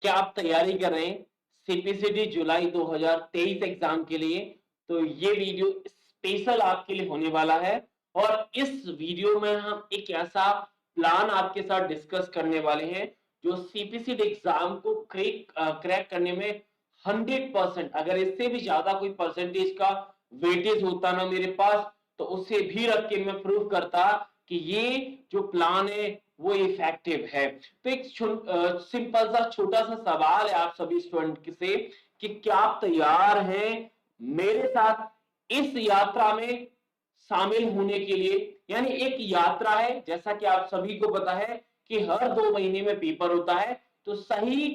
क्या आप तैयारी कर रहे हैं सीपीसीटी जुलाई 2023 एग्जाम के लिए? तो ये वीडियो स्पेशल आपके लिए होने वाला है और इस वीडियो में हम एक ऐसा प्लान आपके साथ डिस्कस करने वाले हैं जो सीपीसीटी एग्जाम को क्रैक करने में 100%, अगर इससे भी ज्यादा कोई परसेंटेज का वेटेज होता ना मेरे पास, तो उसे भी रख के मैं प्रूव करता कि ये जो प्लान है वो इफेक्टिव है। तो एक सिंपल सा छोटा सा सवाल है आप सभी स्टूडेंट से कि क्या आप तैयार हैं मेरे साथ इस यात्रा में शामिल होने के लिए? यानी एक यात्रा है, जैसा कि आप सभी को पता है कि हर 2 महीने में पेपर होता है, तो सही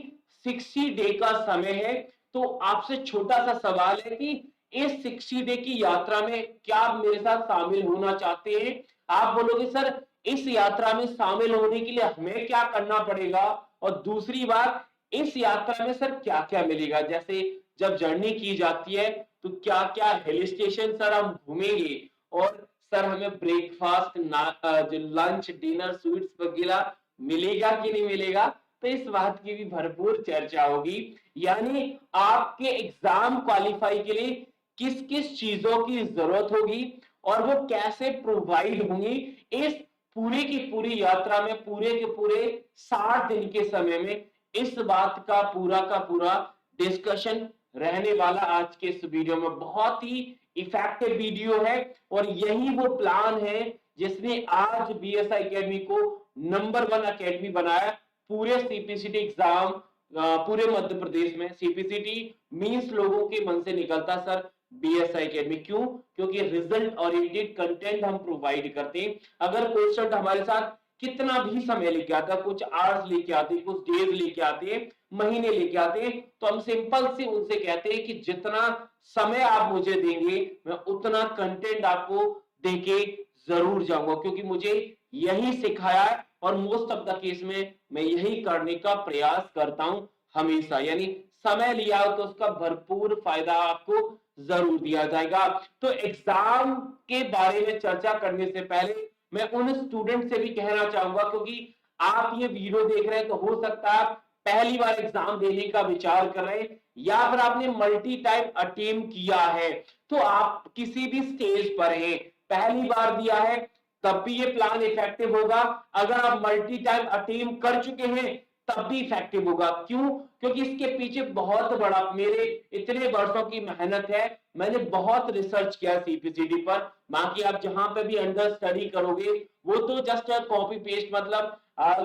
60 डे का समय है। तो आपसे छोटा सा सवाल है कि इस 60 डे की यात्रा में क्या आप मेरे साथ शामिल होना चाहते हैं? आप बोलोगे सर इस यात्रा में शामिल होने के लिए हमें क्या करना पड़ेगा, और दूसरी बात इस यात्रा में सर क्या क्या मिलेगा? जैसे जब जर्नी की जाती है तो क्या क्या हिल स्टेशन सर हम घूमेंगे, और सर हमें ब्रेकफास्ट जो लंच डिनर स्वीट्स वगैरह मिलेगा कि नहीं मिलेगा? तो इस बात की भी भरपूर चर्चा होगी। यानी आपके एग्जाम क्वालिफाई के लिए किस किस चीजों की जरूरत होगी और वो कैसे प्रोवाइड होंगी, इस पूरी की पूरी यात्रा में, पूरे के पूरे 60 दिन के समय में इस बात का पूरा डिस्कशन रहने वाला आज के इस वीडियो में। बहुत ही इफेक्टिव वीडियो है और यही वो प्लान है जिसने आज बीएसआई एकेडमी को नंबर 1 एकेडमी बनाया पूरे सीपीसीटी एग्जाम। पूरे मध्य प्रदेश में सीपीसीटी मींस लोगों के मन से निकलता सर बीएसआई एकेडमी। क्यों? क्योंकि रिजल्ट ओरिएंटेड कंटेंट हम प्रोवाइड करते हैं। अगर कोई स्टूडेंट हमारे साथ कितना भी समय लेके आता है, कुछ आवर्स लेके आते हैं, कुछ डेज लेके आते हैं, महीने लेके आते हैं, तो हम सिंपल से उनसे कहते हैं कि जितना समय आप मुझे देंगे मैं उतना कंटेंट आपको देके जरूर जाऊंगा, क्योंकि मुझे यही सिखाया है और मोस्ट ऑफ द केस में मैं यही करने का प्रयास करता हूं हमेशा। यानी समय लिया हो तो उसका भरपूर फायदा आपको जरूर दिया जाएगा। तो एग्जाम के बारे में चर्चा करने से पहले मैं उन स्टूडेंट से भी कहना चाहूंगा, क्योंकि आप ये वीडियो देख रहे हैं तो हो सकता है आप पहली बार एग्जाम देने का विचार कर रहे हैं या फिर आपने मल्टी टाइम अटेम्प्ट किया है, तो आप किसी भी स्टेज पर हैं, पहली बार दिया है, तब भी ये प्लान इफेक्टिव होगा। अगर आप मल्टी टाइम अटेम्प्ट कर चुके हैं तब भी इफेक्टिव होगा। क्यों? क्योंकि इसके पीछे बहुत बड़ा मेरे इतने वर्षों की मेहनत है। मैंने बहुत रिसर्च किया सीपीसीटी पर। बाकी आप जहां पे भी अंडर स्टडी करोगे वो तो जस्ट कॉपी पेस्ट, मतलब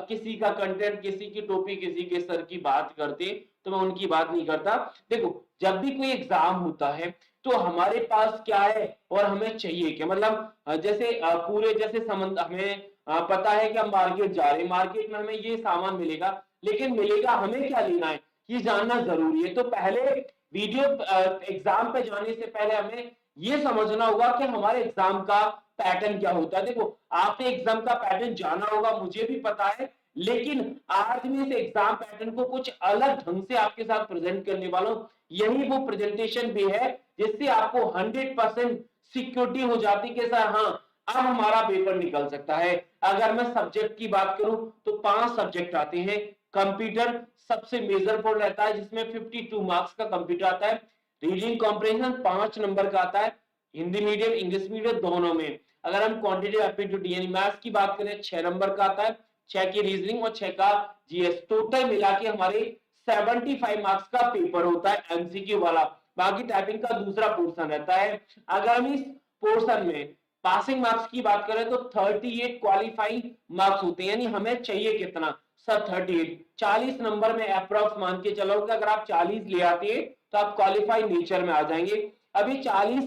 किसी का कंटेंट, किसी की टोपी, किसी के सर की बात करते, तो मैं उनकी बात नहीं करता। देखो, जब भी कोई एग्जाम होता है तो हमारे पास क्या है और हमें चाहिए क्या, मतलब जैसे पूरे जैसे संबंध हमें पता है कि हम मार्केट जा रहे हैं, मार्केट में हमें ये सामान मिलेगा, लेकिन मिलेगा हमें क्या लेना है ये जानना जरूरी है। तो पहले वीडियो एग्जाम पे जाने से पहले हमें ये समझना होगा कि हमारे एग्जाम का पैटर्न क्या होता है। देखो, आपने एग्जाम का पैटर्न जाना होगा, मुझे भी पता है, लेकिन आज मैं इस एग्जाम पैटर्न को कुछ अलग ढंग से आपके साथ प्रेजेंट करने वाला हूं। यही वो प्रेजेंटेशन भी है जिससे आपको 100% सिक्योरिटी हो जाती कि सर हाँ, अब हमारा पेपर निकल सकता है। अगर मैं सब्जेक्ट की बात करूं तो 5 सब्जेक्ट आते हैं। कंप्यूटर सबसे मेजर पोर्शन रहता है जिसमें 52 मार्क्स का कंप्यूटर आता है। रीडिंग कॉम्प्रिहेंशन 5 नंबर का आता है, हिंदी मीडियम इंग्लिश मीडियम दोनों में। अगर हम क्वांटिटेटिव एप्टीट्यूड यानी मैथ्स की बात करें 6 नंबर का आता है, 6 की रीजनिंग और 6 का जीएस, टोटल मिला के हमारे 75 मार्क्स का पेपर होता है एमसीक्यू वाला। बाकी टाइपिंग का दूसरा पोर्शन रहता है। अगर हम इस पोर्शन में पासिंग मार्क्स की बात करें तो 38 क्वालिफाइंग मार्क्स होते हैं। यानी हमें चाहिए कितना सर? 38, 40 नंबर में अप्रोक्स मान के चलो कि अगर आप 40 ले आते हैं तो आप क्वालिफाइड नेचर में आ जाएंगे। अभी 40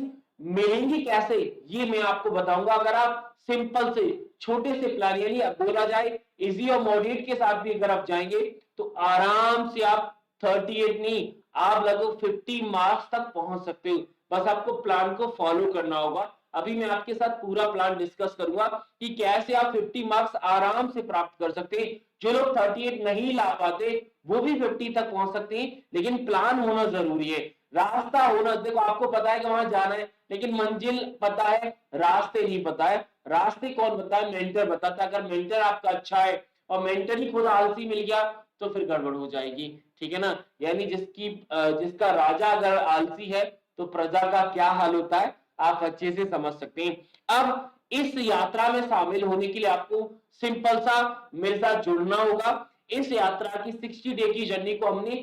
मिलेंगी कैसे ये मैं आपको बताऊंगा। अगर आप सिंपल से छोटे से प्लान यानी बोला जाए इजी और मॉडरेट के साथ भी अगर आप जाएंगे तो आराम से आप 38 नहीं, आप लगभग 50 मार्क्स तक पहुंच सकते हो। बस आपको प्लान को फॉलो करना होगा। अभी मैं आपके साथ पूरा प्लान डिस्कस करूंगा कि कैसे आप 50 मार्क्स आराम से प्राप्त कर सकते हैं। जो लोग 38 नहीं ला पाते वो भी 50 तक पहुंच सकते हैं, लेकिन प्लान होना जरूरी है, रास्ता होना। देखो, आपको पता है कि वहां जाना है, लेकिन मंजिल पता है, रास्ते नहीं पता है। रास्ते कौन बताए? मेंटर बताता है। अगर मेंटर आपका अच्छा है और मेंटर ही खुद आलसी मिल गया तो फिर गड़बड़ हो जाएगी, ठीक है ना। यानी जिसका राजा अगर आलसी है तो प्रजा का क्या हाल होता है, आप अच्छे से समझ सकते हैं। अब इस यात्रा में शामिल होने के लिए आपको सिंपल सा मेरे साथ जुड़ना होगा। इस यात्रा की 60 डे की जर्नी को हमने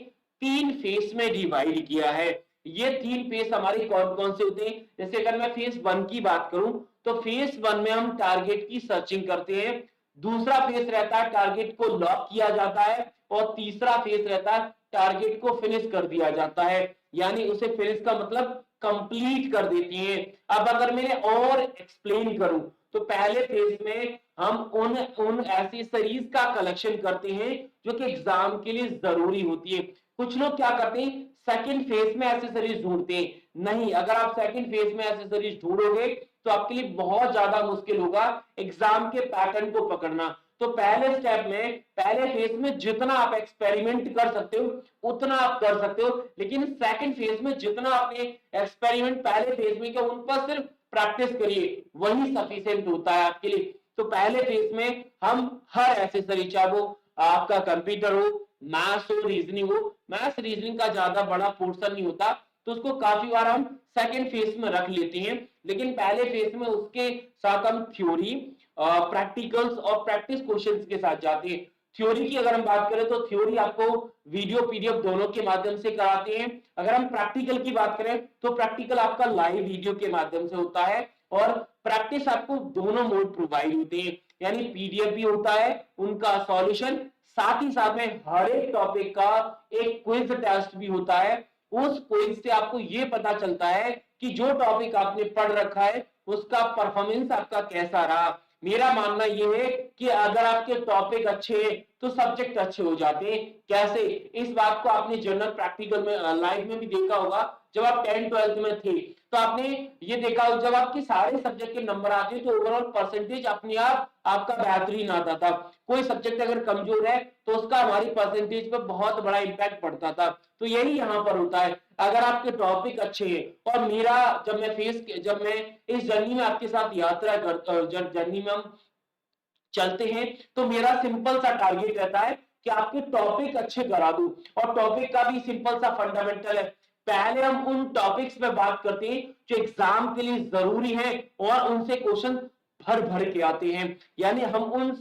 3 फेज में डिवाइड किया है। ये 3 फेज हमारे कौन कौन से होते हैं, जैसे अगर मैं फेज 1 की बात करूं तो फेज 1 में हम टारगेट की सर्चिंग करते हैं, दूसरा फेज रहता है टारगेट को लॉक किया जाता है, और तीसरा फेज रहता है टारगेट को फिनिश कर दिया जाता है, यानी उसे फिनिश का मतलब कंप्लीट कर देती है। अब अगर मैंने और एक्सप्लेन करूं तो पहले फेज में हम उन एसेसरीज का कलेक्शन करते हैं जो कि एग्जाम के लिए जरूरी होती है। कुछ लोग क्या करते हैं, सेकंड फेज में एसेसरीज ढूंढते हैं। नहीं, अगर आप सेकंड फेज में एसेसरीज ढूंढोगे तो आपके लिए बहुत ज्यादा मुश्किल होगा एग्जाम के पैटर्न को पकड़ना। तो पहले स्टेप में, पहले फेज में जितना आप एक्सपेरिमेंट कर सकते हो उतना आप कर सकते हो, लेकिन सेकंड फेज में जितना आपने एक्सपेरिमेंट पहले फेज में किया उन पर सिर्फ प्रैक्टिस करिए, वही सफिशिएंट होता है आपके लिए। तो पहले फेज में हम हर एसेसरी, चाहे वो आपका कंप्यूटर हो, मैथ्स हो, रीजनिंग हो, मैथ्स रीजनिंग का ज्यादा बड़ा पोर्शन नहीं होता तो उसको काफी बार हम सेकंड फेज में रख लेते हैं, लेकिन पहले फेज में उसके साथ हम थ्योरी, प्रैक्टिकल्स और प्रैक्टिस क्वेश्चंस के साथ जाते हैं। थ्योरी की अगर हम बात करें तो थ्योरी आपको वीडियो पीडीएफ दोनों के माध्यम से कराते हैं। अगर हम प्रैक्टिकल की बात करें तो प्रैक्टिकल आपका लाइव वीडियो के माध्यम से होता है, और प्रैक्टिस आपको दोनों मोड प्रोवाइड होते हैं, यानी पीडीएफ भी होता है उनका सॉल्यूशन, साथ ही साथ में हर एक टॉपिक का एक क्विज टेस्ट भी होता है। उस क्विज से आपको ये पता चलता है कि जो टॉपिक आपने पढ़ रखा है उसका परफॉर्मेंस आपका कैसा रहा। मेरा मानना यह है कि अगर आपके टॉपिक अच्छे हैं तो सब्जेक्ट अच्छे हो जाते हैं। कैसे, इस बात को आपने जनरल प्रैक्टिकल में, लाइफ में भी देखा होगा। जब आप 10th 12th में थे तो आपने ये देखा, जब आपके सारे सब्जेक्ट के नंबर आते तो ओवरऑल परसेंटेज अपने आप आपका बेहतरीन आता था। कोई सब्जेक्ट अगर कमजोर है तो उसका हमारी परसेंटेज पर बहुत बड़ा इंपैक्ट पड़ता था। तो यही यहाँ पर होता है, अगर आपके टॉपिक अच्छे हैं। और मेरा जब मैं इस जर्नी में आपके साथ यात्रा करता, जर्नी में हम चलते हैं तो मेरा सिंपल सा टारगेट रहता है कि आपके टॉपिक अच्छे करा दूं। और टॉपिक का भी सिंपल सा फंडामेंटल है, पहले हम उन टॉपिक्स में बात करते हैं जो एग्जाम के लिए जरूरी है और उनसे क्वेश्चन भर भर के आते हैं, यानी हम उन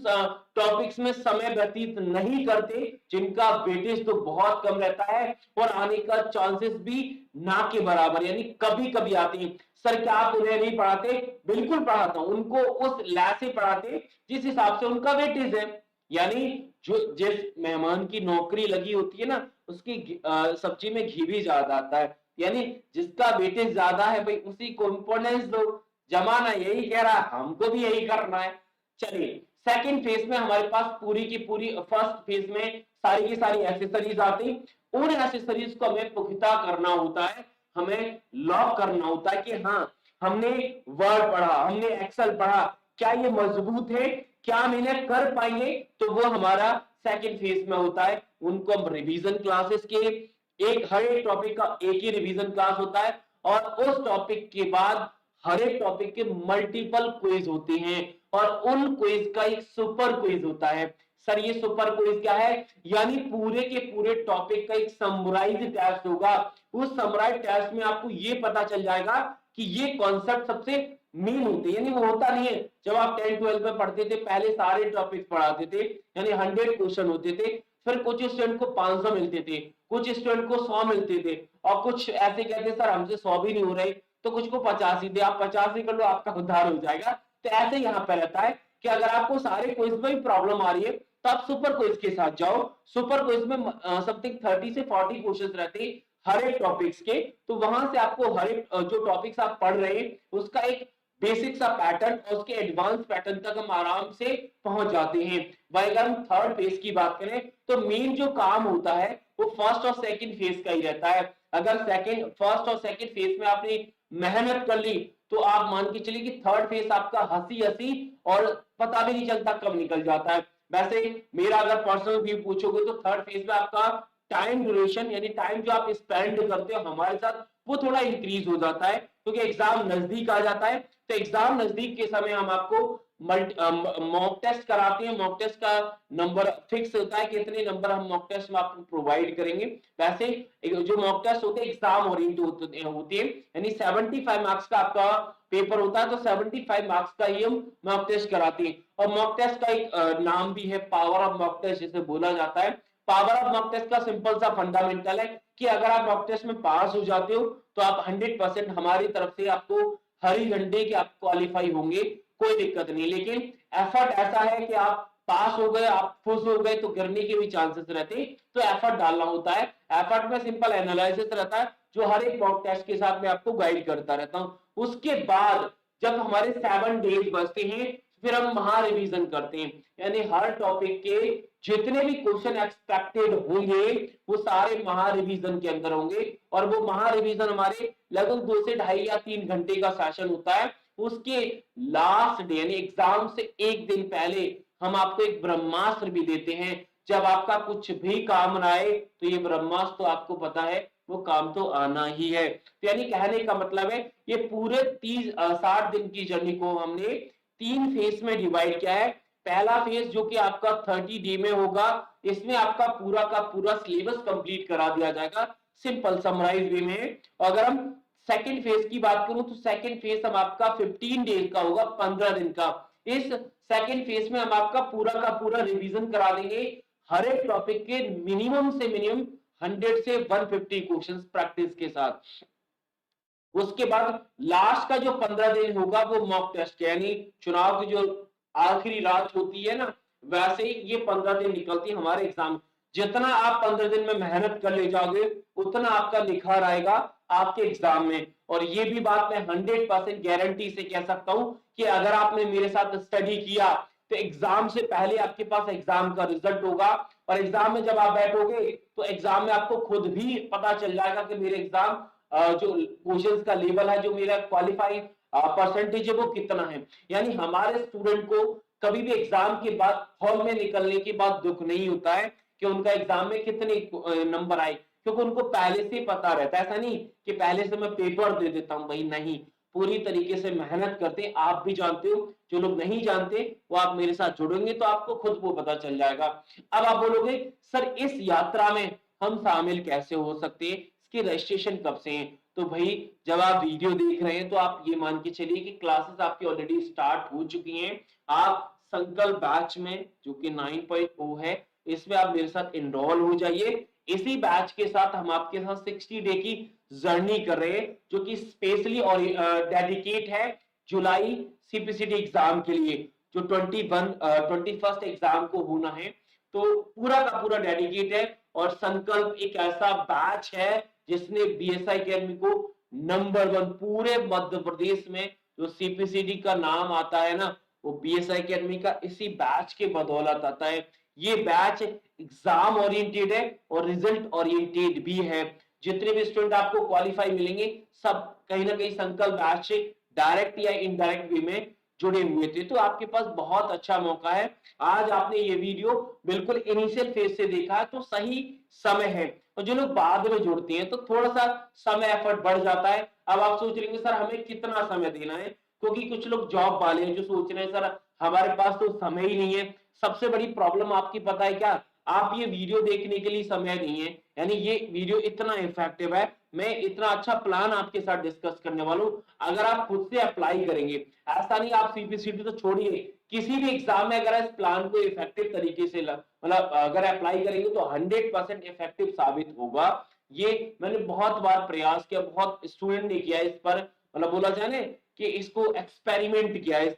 टॉपिक्स में समय व्यतीत नहीं करते जिनका वेटेज तो बहुत कम रहता है और आने का चांसेस भी ना के बराबर, यानी कभी कभी आते हैं। सर क्या आप उन्हें नहीं पढ़ाते? बिल्कुल पढ़ाता हूं, उनको उस लैब से पढ़ाते जिस हिसाब से उनका वेटेज है। यानी जो जिस मेहमान की नौकरी लगी होती है ना, उसकी सब्जी में घी भी ज्यादा आता है, यानी जिसका वेटेज ज्यादा है भाई उसी को इंपोर्टेंस दो। जमाना यही कह रहा है, हमको भी यही करना है। चलिए, सेकंड फेज में हमारे पास पूरी की पूरी, फर्स्ट फेज में सारी की सारी एक्सेसरीज आती, उन एक्सेसरीज को हमें पुख्ता करना होता है, हमें लॉक करना होता है कि हाँ हमने वर्ड पढ़ा, हमने एक्सेल पढ़ा, क्या ये मजबूत है, क्या हम इन्हें कर पाएंगे, तो वो हमारा सेकंड फेज में होता है। उनको हम रिवीजन क्लासेस के, हर एक टॉपिक का एक ही रिवीजन क्लास होता है, और उस टॉपिक के बाद हर एक टॉपिक के मल्टीपल क्विज होते हैं, और उन क्विज का एक सुपर क्विज होता है। सर ये सुपर क्विज क्या है? यानी पूरे के पूरे टॉपिक का एक समराइज टेस्ट होगा। उस समराइज टेस्ट में आपको ये पता चल जाएगा कि ये कॉन्सेप्ट सबसे मेन होते हैं, यानी वो होता नहीं है जब आप 10th 12th में पढ़ते थे पहले सारे टॉपिक पढ़ाते थे, यानी 100 क्वेश्चन होते थे, फिर कुछ स्टूडेंट को 500 मिलते थे, कुछ स्टूडेंट को 100 मिलते थे, और कुछ ऐसे कहते सर हमसे 100 भी नहीं हो रहे, तो कुछ को 50 ही दे, आप 50 ही कर लो आपका उद्धार हो जाएगा। तो ऐसे यहाँ पे रहता है कि अगर आपको सारे क्विज में भी प्रॉब्लम आ रही है तो आप सुपर क्विज के साथ जाओ। सुपर क्विज में समथिंग 30 से 40 क्वेश्चन रहते हैं हर एक टॉपिक्स के, तो वहां से आपको हर एक जो टॉपिक्स आप पढ़ रहे हैं उसका एक बेसिक सा पैटर्न और उसके एडवांस पैटर्न तक हम आराम से पहुंच जाते हैं। भाई अगर हम थर्ड फेज की बात करें तो मेन जो काम होता है वो फर्स्ट और सेकंड फेज का ही रहता है। अगर फर्स्ट और सेकंड फेज में आपने मेहनत कर ली तो आप मान के चलिए कि थर्ड फेज आपका हंसी हंसी और पता भी नहीं चलता कब निकल जाता है। वैसे मेरा अगर पर्सनल व्यू पूछोगे तो थर्ड फेज में आपका टाइम ड्यूरेशन, यानी टाइम जो आप स्पेंड करते हो हमारे साथ, वो थोड़ा इंक्रीज हो जाता है, क्योंकि एग्जाम नजदीक आ जाता है। तो एग्जाम नजदीक के समय हम आपको मॉक टेस्ट कराते हैं, मॉक टेस्ट का नंबर फिक्स होता है कि इतने नंबर हम मॉक टेस्ट में आपको प्रोवाइड करेंगे। वैसे जो मॉक टेस्ट होते हैं एग्जाम ओरिएंटेड होते हैं, यानी 75 मार्क्स का आपका पेपर होता है, तो 75 मार्क्स का ही हम मॉक टेस्ट कराते हैं। और मॉक टेस्ट का एक नाम भी है पावर ऑफ मॉक टेस्ट जिसे बोला जाता है। पावर ऑफ मॉक टेस्ट का सिंपल सा फंडामेंटल है कि अगर आप मॉक टेस्ट में पास हो जाते हो तो आप 100% हमारी तरफ से आपको हरी झंडे के आप क्वालिफाई होंगे, कोई दिक्कत नहीं। लेकिन एफर्ट ऐसा है कि आप पास हो गए, आप फुस हो गए तो गिरने के भी चांसेस रहते हैं, तो एफर्ट डालना होता है। एफर्ट में सिंपल एनालिसिस रहता है जो हर एक मॉक टेस्ट के साथ मैं आपको गाइड करता रहता हूं। उसके बाद जब हमारे 7 डेज बचते हैं फिर हम महा रिवीजन करते हैं, यानी हर टॉपिक के जितने भी क्वेश्चन एक्सपेक्टेड होंगे वो सारे महा रिवीजन के अंदर होंगे। और वो महा रिवीजन हमारे लगभग 2 से 2.5 या 3 घंटे का सेशन होता है। उसके लास्ट डे यानी एग्जाम से एक दिन पहले हम आपको एक ब्रह्मास्त्र भी देते हैं। जब आपका कुछ भी काम ना आए तो ये ब्रह्मास्त्र तो आपको पता है वो काम तो आना ही है। तो यानी कहने का मतलब है ये पूरे 60 दिन की जर्नी को हमने 3 फेज में डिवाइड किया है। पहला फेज जो कि आपका 30 डे में होगा, इसमें आपका पूरा का पूरा सिलेबस कंप्लीट करा दिया जाएगा सिंपल समराइज वे में। और अगर हम सेकंड फेज की बात करूं तो सेकंड फेज हम आपका 15 डेज का होगा, 15 दिन का। इस सेकंड फेज में हम आपका पूरा का पूरा रिवीजन करा देंगे हर एक टॉपिक के मिनिमम से मिनिमम 100 से 150 क्वेश्चंस प्रैक्टिस के साथ। उसके बाद लास्ट का जो 15 दिन होगा वो मॉक टेस्ट, यानी चुनाव की जो आखिरी रात होती है ना, वैसे ही ये 15 दिन निकलती है हमारे एग्जाम। जितना आप 15 दिन में मेहनत कर ले जाओगे उतना आपका निखार आएगा आपके एग्जाम में। और ये भी बात मैं 100% गारंटी से कह सकता हूं कि अगर आपने मेरे साथ स्टडी किया तो एग्जाम से पहले आपके पास एग्जाम का रिजल्ट होगा। और एग्जाम में जब आप बैठोगे तो एग्जाम में आपको खुद भी पता चल जाएगा कि मेरे एग्जाम जो क्वेश्चंस का लेवल है, जो मेरा क्वालिफाई परसेंटेज है वो कितना है। यानी हमारे स्टूडेंट को कभी भी एग्जाम के बाद हॉल में निकलने के बाद दुख नहीं होता है कि उनका एग्जाम में कितने नंबर आए, क्योंकि उनको पहले से पता रहता है। ऐसा नहीं कि पहले से मैं पेपर दे देता हूं, भाई नहीं, पूरी तरीके से मेहनत करते हैं। आप भी जानते हो, जो लोग नहीं जानते वो आप मेरे साथ जुड़ेंगे तो आपको खुद वो पता चल जाएगा। अब आप बोलोगे सर इस यात्रा में हम शामिल कैसे हो सकते हैं, इसकी रजिस्ट्रेशन कब से है? तो भाई जब आप वीडियो देख रहे हैं तो आप ये मान के चलिए कि क्लासेस आपकी ऑलरेडी स्टार्ट हो चुकी हैं। आप संकल्प बैच में जो कि 9.0 है इसमें आप मेरे साथ इनरोल हो जाइए। इसी बैच के साथ हम आपके साथ 60 डे की जर्नी कर रहे हैं जो कि स्पेशली और डेडिकेट है जुलाई सीपीसीटी एग्जाम के लिए, जो 21 एग्जाम को होना है। तो पूरा का पूरा डेडिकेट है। और संकल्प एक ऐसा बैच है जिसने बीएसआई अकेडमी को नंबर 1 पूरे मध्य प्रदेश में, जो सीपीसीटी का नाम आता है ना, वो बीएसआई अकेडमी का इसी बैच के बदौलत आता है। ये बैच एग्जाम ओरिएंटेड है और रिजल्ट ओरिएंटेड भी है। जितने भी स्टूडेंट आपको क्वालिफाई मिलेंगे सब कहीं ना कहीं संकल्प बैच से डायरेक्ट या इनडायरेक्ट वे में जुड़े हुए थे। तो आपके पास बहुत अच्छा मौका है। आज आपने ये वीडियो बिल्कुल इनिशियल फेज से देखा है तो सही समय है। और जो लोग बाद में जुड़ते हैं तो थोड़ा सा समय एफर्ट बढ़ जाता है। अब आप सोच रहे सर हमें कितना समय देना है, क्योंकि कुछ लोग जॉब वाले हैं जो सोच रहे हैं सर हमारे पास तो समय ही नहीं है। सबसे बड़ी प्रॉब्लम आपकी पता है क्या, आप ये वीडियो देखने के लिए समय नहीं है। यानी ये वीडियो इतना इफेक्टिव है, मैं इतना अच्छा प्लान आपके साथ डिस्कस करने वाला हूं, अगर आप खुद से अप्लाई करेंगे। ऐसा नहीं आप सीपीसीटी तो छोड़िए, किसी भी एग्जाम में अगर इस प्लान को इफेक्टिव तरीके से मतलब अगर अप्लाई करेंगे तो 100% इफेक्टिव साबित होगा। ये मैंने बहुत बार प्रयास किया, बहुत स्टूडेंट ने किया इस पर, मतलब बोला जाए ना कि इसको एक्सपेरिमेंट किया इस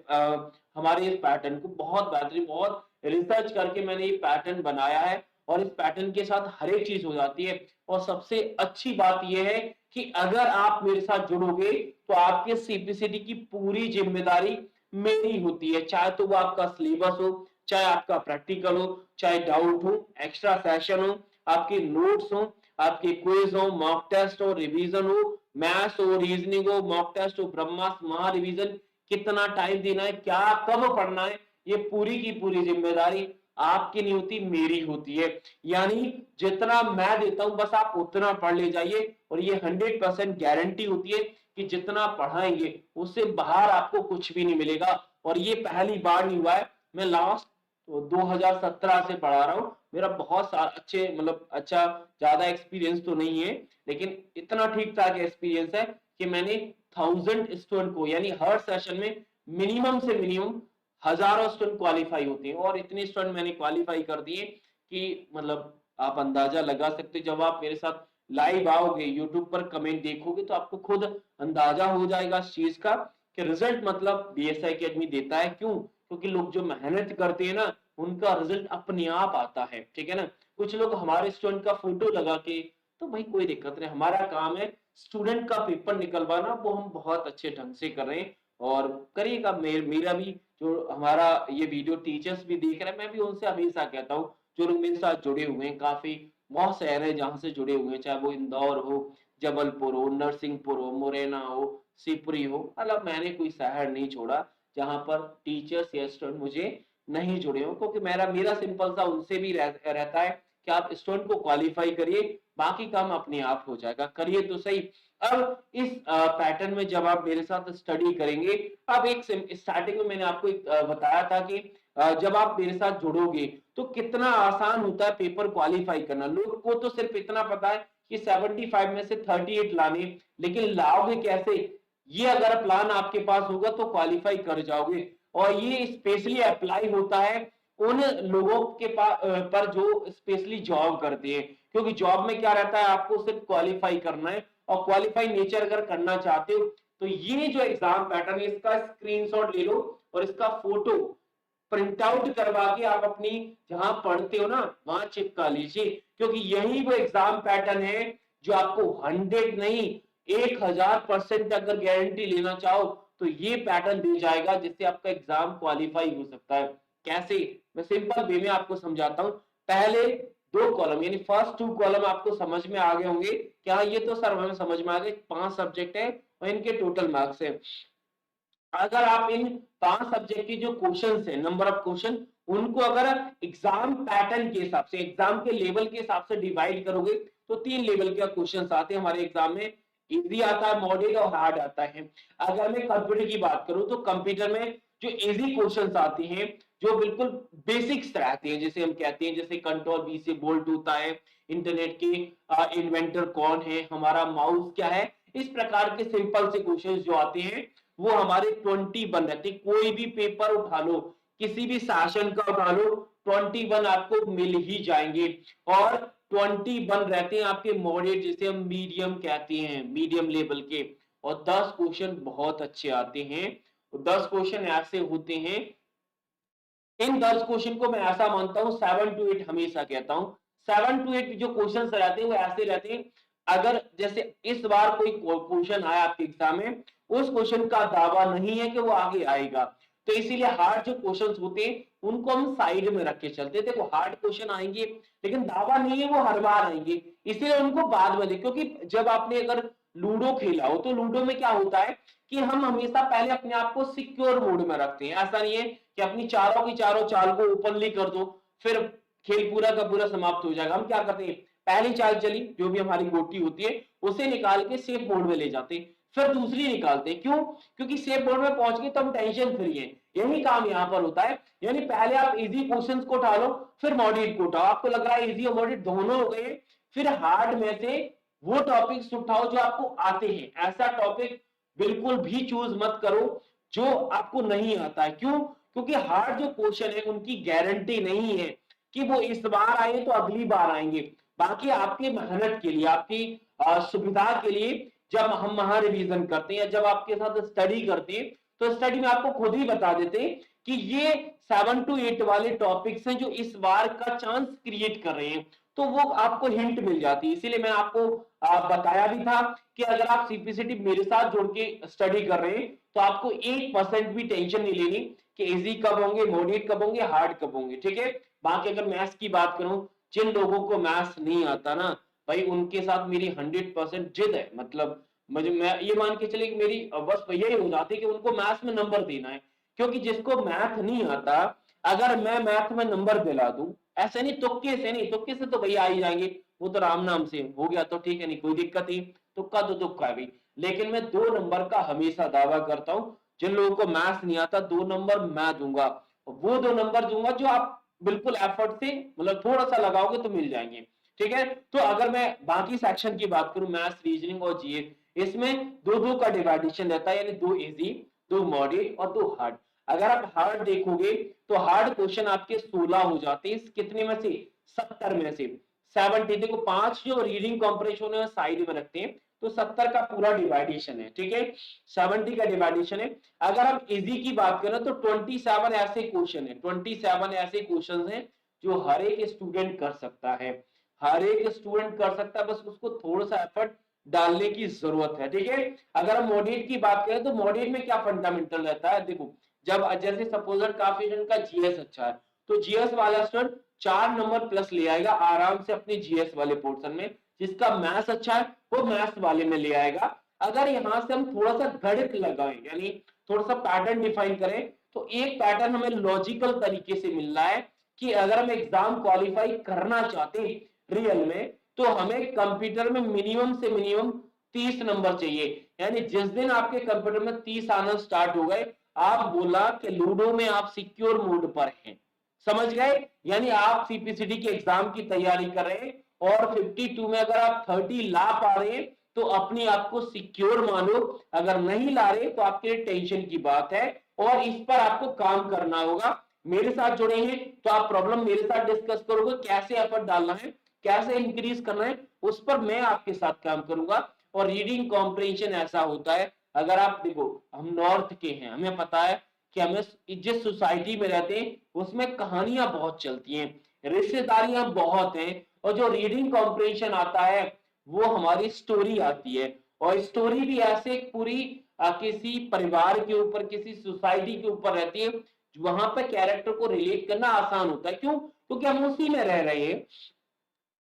हमारे इस पैटर्न को बहुत बेहतरीन, बहुत रिसर्च करके मैंने ये पैटर्न बनाया है। और इस पैटर्न के साथ हर एक चीज हो जाती है। और सबसे अच्छी बात यह है कि अगर आप मेरे साथ जुड़ोगे तो आपके सीपीसीटी की पूरी जिम्मेदारी मेरी होती है, चाहे तो वो आपका सिलेबस हो, चाहे आपका प्रैक्टिकल हो, चाहे डाउट हो, एक्स्ट्रा सेशन हो, आपके नोट्स हो, आपके क्विज हो, मॉक टेस्ट हो, रिवीजन हो, मैथ्स हो, रीजनिंग हो, मॉक टेस्ट हो, ब्रह्मास्त्र महा रिवीजन, कितना टाइम देना है, क्या कब पढ़ना है, ये पूरी की पूरी जिम्मेदारी आपकी नहीं होती, मेरी होती है। यानी जितना मैं देता हूं बस आप उतना पढ़ ले जाइए। और ये 100% गारंटी होती है कि जितना पढ़ाएंगे उससे बाहर आपको कुछ भी नहीं मिलेगा। और ये पहली बार नहीं हुआ है, मैं लास्ट 2017 से पढ़ा रहा हूँ। मेरा बहुत सारा अच्छे मतलब अच्छा ज्यादा एक्सपीरियंस तो नहीं है, लेकिन इतना ठीक ठाक एक्सपीरियंस है कि मैंने 1000 स्टूडेंट को, यानी हर सेशन में मिनिमम से मिनिमम हजारों स्टूडेंट क्वालिफाई होते हैं, और इतने स्टूडेंट मैंने क्वालिफाई कर दिए कि मतलब आप अंदाजा लगा सकते हो। जब आप मेरे साथ लाइव आओगे, यूट्यूब पर कमेंट देखोगे, तो आपको खुद अंदाजा हो जाएगा इस चीज का कि रिजल्ट मतलब बीएसआई अकेडमी देता है। क्यों? क्योंकि लोग जो मेहनत करते हैं ना, उनका रिजल्ट अपने आप आता है, ठीक है ना। कुछ लोग हमारे स्टूडेंट का फोटो लगा के, तो भाई कोई दिक्कत नहीं, हमारा काम है स्टूडेंट का पेपर निकलवाना, वो हम बहुत अच्छे ढंग से कर रहे हैं और करिएगा। मेरा भी जो हमारा ये वीडियो टीचर्स भी देख रहे हैं, मैं भी उनसे हमेशा कहता हूँ, जो लोग मेरे साथ जुड़े हुए हैं, काफी बहुत शहर है जहां से जुड़े हुए हैं, चाहे वो इंदौर हो, जबलपुर हो, नरसिंहपुर हो, मुरैना हो, शिवपुरी हो, मतलब मैंने कोई शहर नहीं छोड़ा जहां पर टीचर्स या स्टूडेंट मुझे नहीं जुड़े हो, क्योंकि मेरा सिंपल सा उनसे भी रहता है कि आप स्टूडेंट को क्वालिफाई करिए, बाकी काम अपने आप हो जाएगा, करिए तो सही। अब इस पैटर्न में जब आप मेरे साथ स्टडी करेंगे, अब एक स्टार्टिंग में मैंने आपको एक बताया था कि जब आप मेरे साथ जुड़ोगे तो कितना आसान होता है पेपर क्वालिफाई करना। लोग को तो सिर्फ इतना पता है कि 75 में से 38 लाने, लेकिन लाओगे कैसे, ये अगर प्लान आपके पास होगा तो क्वालिफाई कर जाओगे। और ये स्पेशली अप्लाई होता है उन लोगों के पास पर जो स्पेशली जॉब करते हैं, क्योंकि जॉब में क्या रहता है, आपको सिर्फ क्वालिफाई करना है, और क्वालिफाई नेचर अगर करना चाहते हो तो ये जो एग्जाम पैटर्न है इसका स्क्रीनशॉट ले लो और इसका फोटो प्रिंट आउट करवा के आप अपनी जहां पढ़ते हो ना वहां चिपका लीजिए, क्योंकि यही वो एग्जाम पैटर्न है जो आपको 100 नहीं 1000% अगर गारंटी लेना चाहो तो ये पैटर्न दे जाएगा, जिससे आपका एग्जाम क्वालिफाई हो सकता है। कैसे? मैं सिंपल वे में आपको समझाता हूं। पहले 2 कॉलम यानी फर्स्ट 2 कॉलम आपको समझ में आ गए होंगे, क्या ये तो सर हमें समझ में आ गए, 5 सब्जेक्ट है और इनके टोटल मार्क्स है। अगर आप इन 5 सब्जेक्ट के जो क्वेश्चंस है, नंबर ऑफ क्वेश्चन, उनको अगर एग्जाम पैटर्न के हिसाब से, एग्जाम के लेवल के हिसाब से डिवाइड करोगे तो 3 लेवल के क्वेश्चंस आते हैं हमारे एग्जाम में। इजी आता है, मॉडरेट और हार्ड आता है। अगर मैं कंप्यूटर की बात करूं तो कंप्यूटर में जो इजी क्वेश्चंस आते हैं, जो बिल्कुल बेसिक्स रहते हैं, जैसे हम कहते हैं जैसे कंट्रोल बी से बोल्ट होता है, इंटरनेट के इन्वेंटर कौन है, हमारा माउस क्या है, इस प्रकार के सिंपल से क्वेश्चंस जो आते हैं वो हमारे 21 रहते। कोई भी पेपर उठा लो, किसी भी शासन का उठा लो, 21 आपको मिल ही जाएंगे। और 21 रहते हैं आपके मॉडरेट, जिसे हम मीडियम कहते हैं, मीडियम लेवल के। और 10 क्वेश्चन बहुत अच्छे आते हैं, 10 क्वेश्चन ऐसे होते हैं, इन 10 क्वेश्चन को मैं ऐसा मानता हूं 7 to 8 हमेशा कहता हूं, 7 to 8 जो क्वेश्चन रहते हैं वो ऐसे रहते हैं, अगर जैसे इस बार कोई क्वेश्चन आया आपके एग्जाम में, उस क्वेश्चन का दावा नहीं है कि वो आगे आएगा, तो इसीलिए हार्ड जो क्वेश्चंस होते हैं उनको हम साइड में रख के चलते थे। वो हार्ड क्वेश्चन आएंगे लेकिन दावा नहीं है वो हर बार आएंगे, इसीलिए उनको बाद में। क्योंकि जब आपने अगर लूडो खेला हो तो लूडो में क्या होता है कि हम हमेशा पहले अपने आप को सिक्योर मोड में रखते हैं। ऐसा नहीं है कि अपनी चारों की चारों चाल को ओपनली कर दो फिर खेल पूरा का पूरा समाप्त हो जाएगा। हम क्या करते हैं, पहली चाल चली जो भी हमारी गोटी होती है उसे निकाल के सेफ मोड में ले जाते हैं, फिर दूसरी निकालते हैं। क्यों? क्योंकि सेफ मोड में पहुंच गए तो हम टेंशन फ्री हैं। यही काम यहाँ पर होता है, यानी पहले आप इजी क्वेश्चंस को उठा लो फिर मॉडरेट को उठाओ। आपको लग रहा है इजी और मॉडरेट दोनों हो गए, फिर हार्ड में से वो टॉपिक्स उठाओ जो आपको आते हैं। ऐसा टॉपिक बिल्कुल भी चूज मत करो जो आपको नहीं आता है। क्यों? क्योंकि हार्ड जो क्वेश्चन है उनकी गारंटी नहीं है कि वो इस बार आए तो अगली बार आएंगे। बाकी आपकी मेहनत के लिए, आपकी सुविधा के लिए जब हम वहां रिवीजन करते हैं, जब आपके साथ स्टडी करते हैं, तो स्टडी में आपको खुद ही बता देते हैं कि ये 7 to 8 वाले टॉपिक्स हैं जो इस बार का चांस क्रिएट कर रहे हैं, तो वो आपको हिंट मिल जाती है। इसीलिए मैं आपको बताया भी था कि अगर आप सीपीसीटी मेरे साथ जुड़ के स्टडी कर रहे हैं तो आपको 1% भी टेंशन नहीं लेनी कि इजी कब होंगे, मॉडरेट कब होंगे, हार्ड कब होंगे, ठीक है। बाकी अगर मैथ्स की बात करूं, जिन लोगों को मैथ्स नहीं आता ना भाई, उनके साथ मेरी 100% जिद है। मतलब मुझे, मैं ये मान के चले कि मेरी बस यही हो जाती है कि उनको मैथ्स में नंबर देना है, क्योंकि जिसको मैथ नहीं आता अगर मैं मैथ में नंबर दिला दूं, ऐसे नहीं तुक्के से नहीं, तुक्के से तो भैया आ ही जाएंगे, वो तो राम नाम से हो गया तो ठीक है, नहीं कोई दिक्कत नहीं, तुक्का तो तुक्का भी। लेकिन मैं 2 नंबर का हमेशा दावा करता हूं, जिन लोगों को मैथ्स नहीं आता 2 नंबर मैं दूंगा, वो 2 नंबर दूंगा जो आप बिल्कुल एफर्ट से मतलब थोड़ा सा लगाओगे तो मिल जाएंगे। ठीक है, तो अगर मैं बाकी सेक्शन की बात करूं, मैथ्स, रीजनिंग और जीएस, इसमें दो दो का डिवाइडेशन रहता है, यानी 2 इजी, 2 मॉडरेट और 2 हार्ड। अगर आप हार्ड देखोगे तो हार्ड क्वेश्चन आपके 16 हो जाते हैं, कितने में से, 70 में से 70। देखो 5 जो रीडिंग कॉम्प्रिहेंशन है साइड में रखते हैं, तो 70 का पूरा डिवाइडेशन है। ठीक है, 70 का डिवाइडेशन है। अगर हम इजी की बात करें तो 27 ऐसे क्वेश्चन है, 27 ऐसे क्वेश्चन हैं जो हर एक स्टूडेंट कर सकता है, हर एक स्टूडेंट कर सकता है, बस उसको थोड़ा सा एफर्ट डालने की जरूरत है। ठीक है, अगर हम मॉडरेट की बात करें तो मॉडरेट में क्या फंडामेंटल रहता है, देखो जब जैसे सपोजर काफी जन का जीएस अच्छा है, तो जीएस वाला स्टूडेंट 4 नंबर प्लस ले आएगा आराम से अपने जीएस वाले पोर्शन में, जिसका मैथ्स अच्छा है वो मैथ्स वाले में ले आएगा। अगर यहां से हम थोड़ा सा गणित लगाएं, यानी थोड़ा सा पैटर्न डिफाइन करें, तो एक पैटर्न हमें लॉजिकल तरीके से मिल रहा है कि अगर हम एग्जाम क्वालिफाई करना चाहते हैं रियल में, तो हमें कंप्यूटर में मिनिमम से मिनिमम 30 नंबर चाहिए। यानी जिस दिन आपके कंप्यूटर में 30 आना स्टार्ट हो गए, आप बोला कि लूडो में आप सिक्योर मोड पर हैं, समझ गए। यानी आप सीपीसीडी के एग्जाम की तैयारी कर रहे हैं और 52 में अगर आप 30 ला पा रहे हैं तो अपने आप को सिक्योर मानो, अगर नहीं ला रहे तो आपके लिए टेंशन की बात है और इस पर आपको काम करना होगा। मेरे साथ जुड़े हैं तो आप प्रॉब्लम मेरे साथ डिस्कस करोगे, कैसे एफर्ट डालना है, कैसे इंक्रीज करना है, उस पर मैं आपके साथ काम करूंगा। और रीडिंग कॉम्प्रिहेंशन ऐसा होता है, अगर आप देखो हम नॉर्थ के हैं, हमें पता है कि हमें जिस सोसाइटी में रहते हैं उसमें कहानियां बहुत चलती हैं, रिश्तेदारियां बहुत हैं, और जो रीडिंग कॉम्प्रिहेंशन आता है वो हमारी स्टोरी आती है। और स्टोरी भी ऐसे पूरी किसी परिवार के ऊपर, किसी सोसाइटी के ऊपर रहती है, वहां पर कैरेक्टर को रिलेट करना आसान होता है। क्यों? क्योंकि हम उसी में रह रहे हैं।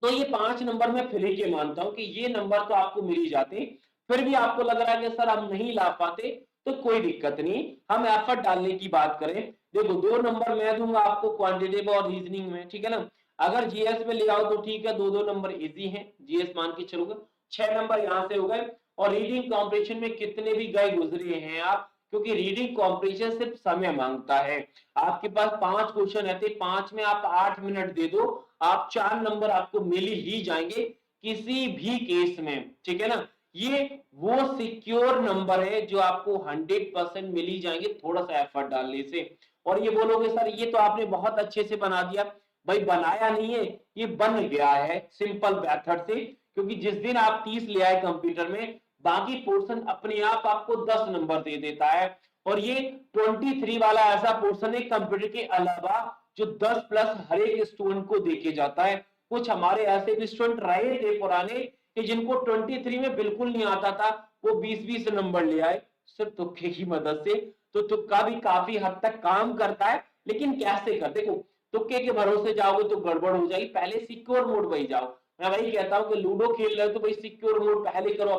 तो ये 5 नंबर मैं फ्री के मानता हूं कि ये नंबर तो आपको मिल ही जाते, फिर भी आपको लग रहा है कि सर हम नहीं ला पाते, तो कोई दिक्कत नहीं, हम एफर्ट डालने की बात करें। देखो 2 नंबर मैं दूंगा आपको क्वांटिटेटिव और रीजनिंग में, ठीक है ना। अगर जीएस में ले आओ तो ठीक है, 2 नंबर इजी हैं, जीएस मान के चलोगे, 6 नंबर यहां से हो गए। और रीडिंग कॉम्प्रिहेंशन में कितने भी गए गुजरे हैं आप, क्योंकि रीडिंग कॉम्प्रिहेंशन सिर्फ समय मांगता है। आपके पास 5 क्वेश्चन रहते, 5 में आप 8 मिनट दे दो, आप 4 नंबर आपको मिल ही जाएंगे किसी भी केस में, ठीक है ना। ये वो सिक्योर नंबर है जो आपको 100% मिल ही जाएंगे थोड़ा सा एफर्ट डालने से। और ये बोलोगे सर ये तो आपने बहुत अच्छे से बना दिया, भाई बनाया नहीं है, ये बन गया है सिंपल मेथड से। क्योंकि जिस दिन आप 30 ले आए कंप्यूटर में, बाकी पोर्शन अपने आप आपको 10 नंबर दे देता है। और ये 23 वाला ऐसा पोर्शन है कंप्यूटर के अलावा जो 10 प्लस हर एक स्टूडेंट को देके जाता है। कुछ हमारे ऐसे भी स्टूडेंट रहे थे पुराने कि जिनको 23 में बिल्कुल नहीं आता था, वो 20-20 नंबर ले आए सिर्फ तुक्के की मदद से। तो तुक्का भी काफी हद तक काम करता है, लेकिन कैसे कर, देखो तुक्के के भरोसे जाओगे तो गड़बड़ हो जाएगी, पहले सिक्योर मोड में जाओ। मैं वही कहता हूँ कि लूडो खेल रहे हो तो भाई सिक्योर मोड पहले करो,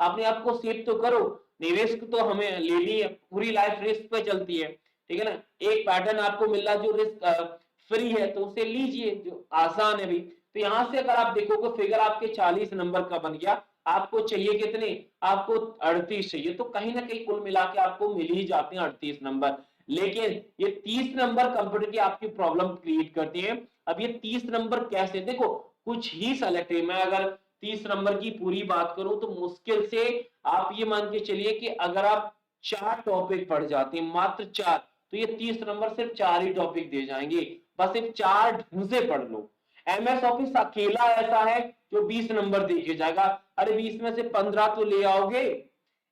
अपने आप को सेव तो करो, नहीं रिस्क तो हमें लेनी है, पूरी लाइफ रिस्क पे चलती है, ठीक है ना। एक पैटर्न आपको मिल रहा जो रिस्क फ्री है तो उसे लीजिए, जो आसान है भी। तो यहां से अगर आप देखोगे फिगर आपके 40 नंबर का बन गया, आपको चाहिए कितने, आपको 38 चाहिए, तो कहीं ना कहीं कुल मिला के आपको मिल ही जाते हैं 38 नंबर। लेकिन ये 30 नंबर कंप्यूटर की आपकी प्रॉब्लम क्रिएट करती है। अब ये 30 नंबर कैसे, देखो कुछ ही सेलेक्ट है, मैं अगर 30 नंबर की पूरी बात करूं तो मुश्किल से आप ये मान के चलिए कि अगर आप 4 टॉपिक पढ़ जाते हैं, मात्र 4, तो ये 30 नंबर सिर्फ 4 ही टॉपिक दे जाएंगे, बस सिर्फ 4 ढंग से पढ़ लो। एमएस ऑफिस अकेला ऐसा है जो 20 नंबर दे के जाएगा, अरे 20 में से 15 तो ले आओगे।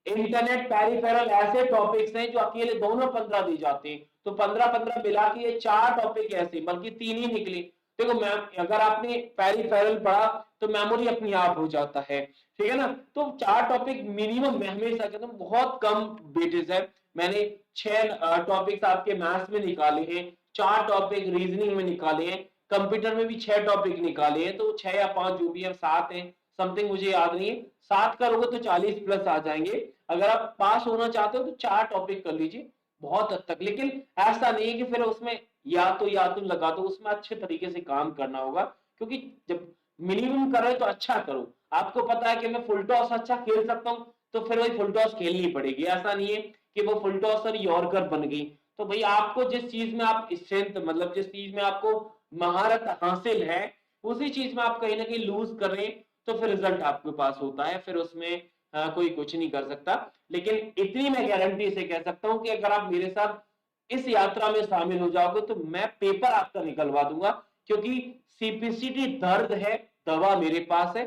इंटरनेट पेरिफेरल ऐसे टॉपिक्स हैं जो अकेले दोनों 15 दी जाते हैं, तो 15-15 मिला के ये 4 टॉपिक ऐसे, बल्कि 3 ही निकले। देखो मैम अगर आपने पेरिफेरल पढ़ा तो मेमोरी अपने आप हो जाता है, ठीक है ना। तो 4 टॉपिक मिनिमम, मैं हमेशा कहता हूं बहुत कम वेटेज है। मैंने 6 टॉपिक्स आपके मैथ्स में निकाले हैं, 4 टॉपिक रीजनिंग में निकाले हैं, कंप्यूटर में भी 6 टॉपिक निकाले हैं, तो 6 या 5 जो भी है, 7 है समथिंग, मुझे याद नहीं है। 7 करोगे तो 40 प्लस आ जाएंगे। अगर आप पास होना चाहते हो तो 4 टॉपिक कर लीजिए बहुत हद तक। लेकिन ऐसा नहीं है कि फिर उसमें या तो लगा दो, उसमें अच्छे तरीके से काम करना होगा। क्योंकि जब मिनिमम कर रहे हो तो अच्छा करो। आपको पता है कि मैं फुल टॉस अच्छा खेल सकता हूँ, तो फिर वही फुल टॉस खेलनी पड़ेगी, ऐसा नहीं है कि वो फुल टॉस और यॉर्कर बन गई। तो भाई आपको जिस चीज में आप स्ट्रेंथ मतलब जिस चीज में आपको महारत हासिल है उसी चीज में आप कहीं ना कहीं लूज कर रहे हैं तो फिर रिजल्ट आपके पास होता है, फिर उसमें कोई कुछ नहीं कर सकता। लेकिन इतनी मैं गारंटी से कह सकता हूं कि अगर आप मेरे साथ इस यात्रा में शामिल हो जाओगे तो मैं पेपर आपका निकलवा दूंगा, क्योंकि सीपीसीटी दर्द है, दवा मेरे पास है,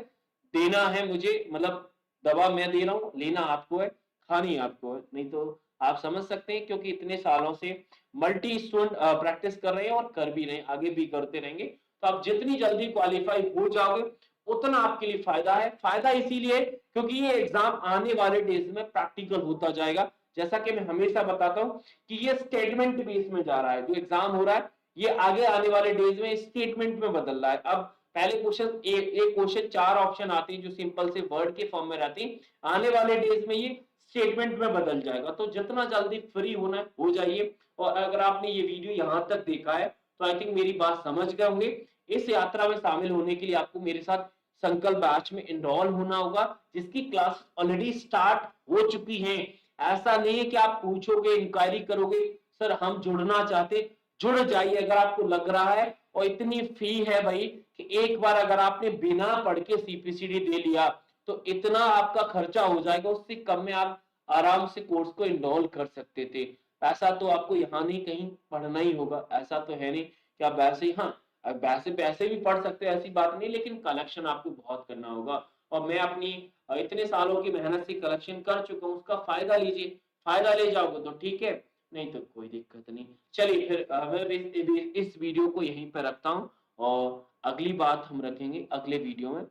देना है मुझे, मतलब दवा मैं दे रहा हूं, लेना आपको है, खानी आपको है। नहीं तो आप समझ सकते हैं, क्योंकि इतने सालों से मल्टी स्टूडेंट प्रैक्टिस कर रहे हैं और कर भी रहे हैं, आगे भी करते रहेंगे। तो आप जितनी जल्दी क्वालिफाई हो जाओगे उतना आपके लिए फायदा है। फायदा इसीलिए क्योंकि ये एग्जाम आने वाले डेज में प्रैक्टिकल होता जाएगा। जैसा कि मैं हमेशा बताता हूं कि ये स्टेटमेंट बेस में जा रहा है, जो एग्जाम हो रहा है ये आगे आने वाले डेज में स्टेटमेंट में बदल रहा है। अब पहले क्वेश्चन एक क्वेश्चन 4 ऑप्शन आते हैं जो सिंपल से वर्ड के फॉर्म में रहती है, आने वाले डेज में ये स्टेटमेंट में बदल जाएगा। तो जितना जल्दी फ्री होना है हो जाइए। और अगर आपने ये वीडियो यहां तक देखा है तो आई थिंक मेरी बात समझ गए होंगे। इस यात्रा में शामिल होने के लिए आपको मेरे साथ संकल्प बैच में इनरोल होना होगा, जिसकी क्लास ऑलरेडी स्टार्ट हो चुकी है। ऐसा नहीं है कि आप पूछोगे इंक्वायरी करोगे सर हम जुड़ना चाहते, जुड़ जाइए अगर आपको लग रहा है। और इतनी फी है भाई कि एक बार अगर आपने बिना पढ़ के सीपीसीडी दे लिया तो इतना आपका खर्चा हो जाएगा, उससे कम में आप आराम से कोर्स को इनरोल कर सकते थे। पैसा तो आपको यहाँ नहीं कहीं पढ़ना ही होगा, ऐसा तो है नहीं कि आप वैसे ही, हाँ अब वैसे पैसे भी पढ़ सकते हैं ऐसी बात नहीं, लेकिन कलेक्शन आपको बहुत करना होगा। और मैं अपनी इतने सालों की मेहनत से कलेक्शन कर चुका हूँ, उसका फायदा लीजिए। फायदा ले जाओगे तो ठीक है, नहीं तो कोई दिक्कत नहीं। चलिए फिर मैं इस वीडियो को यहीं पर रखता हूँ और अगली बात हम रखेंगे अगले वीडियो में।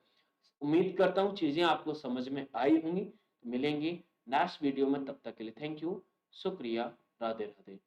उम्मीद करता हूँ चीजें आपको समझ में आई होंगी। मिलेंगे नेक्स्ट वीडियो में, तब तक के लिए थैंक यू, शुक्रिया, राधे राधे।